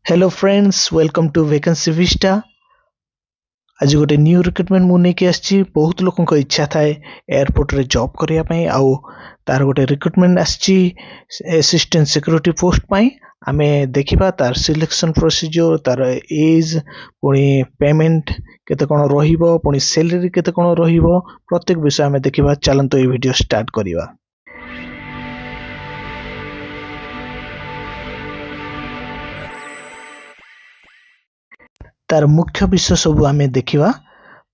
Hello friends welcome to Vacancy Vista. आज गोटे new recruitment मु नेकी आछि। बहुत लोगों को इच्छा थाए एयरपोर्ट रे जॉब करिया पई आउ तार गोटे रिक्रुटमेंट आछि असिस्टेंट सिक्योरिटी पोस्ट पई। आमे देखिबा तार सिलेक्शन प्रोसीजर, तार एज, पुनी पेमेंट केते कोन रहिबो, पुनी सैलरी केते कोन रहिबो, प्रत्येक विषय आमे देखिबा। चलंतो ए वीडियो स्टार्ट करिबा। तार मुख्य विषय सब आमे देखिबा।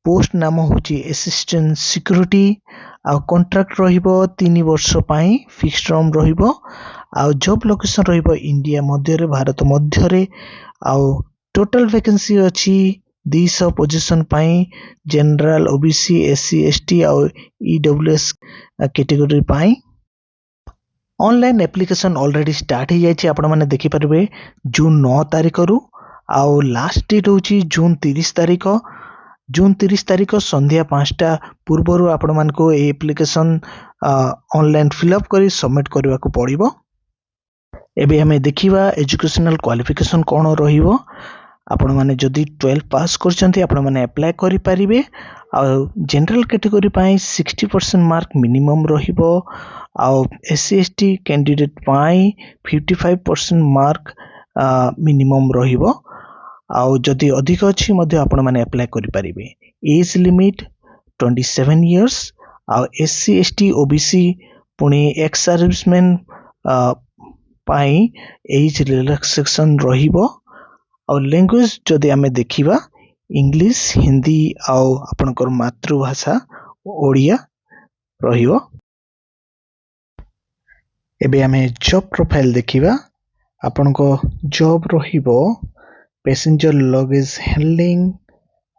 पोस्ट नाम होची असिस्टेंट सिक्योरिटी आ कॉन्ट्रैक्ट रहिबो 3 वर्ष पई, फिक्स टर्म रहिबो आ जॉब लोकेशन रहिबो इंडिया मध्य रे, भारत मध्य रे। आ टोटल वैकेंसी अछि 200 पोजीशन पई, जनरल, ओबीसी, एससी, एसटी आ ईडब्ल्यूएस कैटेगरी पई। ऑनलाइन एप्लीकेशन ऑलरेडी स्टार्ट हो जाइए। आपण माने देखि परबे जून 9 तारिख रु आउ लास्ट डेट होची जून 30 तारिख। जून 30 तारिख संध्या 5टा पूर्वरु आपण मानको ए एप्लीकेशन ऑनलाइन फिलअप करी सबमिट करबा को पड़िबो। एबे हमें देखिबा एजुकेशनल क्वालिफिकेशन कोन रहिबो। आपण माने जदी 12 पास करचंती आपण माने अप्लाई करि परिबे। आ जनरल कैटेगरी पाई 60% मार्क मिनिमम रहिबो। आ एससी एसटी कैंडिडेट पाई 55% मार्क मिनिमम रहिबो। आ जदी अधिक अछि मध्ये आपण माने अप्लाई करि परिबे। Age limit 27 years. आ एससी एसटी ओबीसी पुनी एक्स सर्विसमैन पाई एज रिलैक्सेशन रहिबो। और लैंग्वेज जदि आमे देखिबा इंग्लिश, हिंदी आउ आपनकर मातृभाषा ओडिया रहिबो। एबे आमे जॉब प्रोफाइल देखिबा। आपनको जॉब रहिबो passenger luggage handling,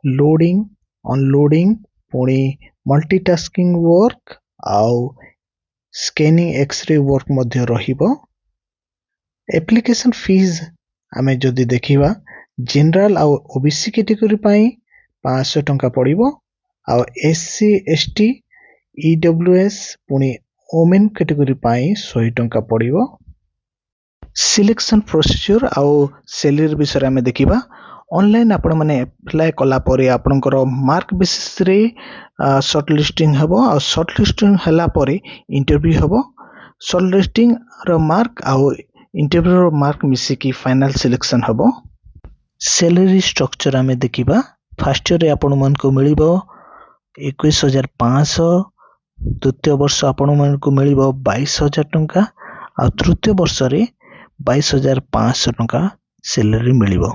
loading, unloading, पुणी मल्टीटास्किंग वर्क आउ स्कैनिंग एक्सरे वर्क मध्य रहिबो। एप्लीकेशन फीस आमे जदि देखिबा जनरल आउ ओबीसी कैटेगरी पाई 500 टंका पड़िबो। आउ एससी एसटी ईडब्ल्यूएस पुणी ओमेन कैटेगरी पाई 100 टंका पड़िबो। सिलेक्शन प्रोसीजर आउ सैलरी विषय में देखिबा। ऑनलाइन आपण माने अप्लाई कला परे आपनकर मार्क बेसिस रे शॉर्ट लिस्टिंग हबो। आ शॉर्ट लिस्टिंग हला परे इंटरव्यू हबो। शॉर्ट लिस्टिंग रो मार्क आउ इंटरव्यू रो मार्क मिसी की फाइनल सिलेक्शन हबो। सैलरी स्ट्रक्चर आमे देखिबा। फर्स्ट ईयर रे आपण मन को मिलिबो 21500। द्वितीय वर्ष आपण मन को मिलिबो 22000 टंका। आ तृतीय वर्ष रे 22500 टंका सैलरी मिलिबो।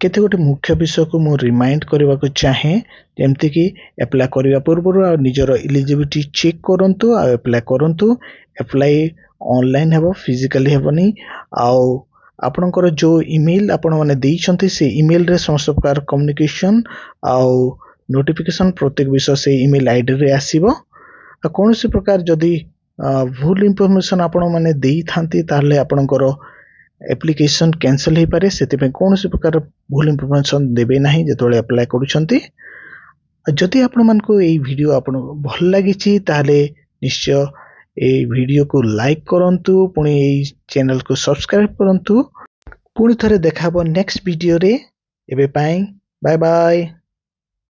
केते गोटे मुख्य विषय को मु रिमाइंड करबा को चाहे, जेमति कि अप्लाई करिया पूर्व आ निजर एलिजिबिलिटी चेक करंतु आ अप्लाई करंतु। अप्लाई ऑनलाइन हेबो, फिजिकली हेबोनी। आउ आपनकर जो ईमेल आपण माने देइछंती से ईमेल रे समस्त प्रकार कम्युनिकेशन आउ नोटिफिकेशन प्रत्येक विषय से ईमेल आईडी रे आसीबो। आ कोनोसी प्रकार जदी भूल इंफॉर्मेशन आपण माने देई थांती ताले आपनकर एप्लीकेशन कैंसिल हे पारे। सेति पे कोनोसी प्रकार भूल इंफॉर्मेशन देबे नाही जेतोले अप्लाई करूछंती। जदि आपण मानको एई वीडियो आपण भल लागिछि ताले निश्चय ए वीडियो को लाइक करंतु, पुणी एई चैनल को सब्सक्राइब करंतु। पुणी थरे देखाबो नेक्स्ट वीडियो रे। एबे पाई बाय बाय।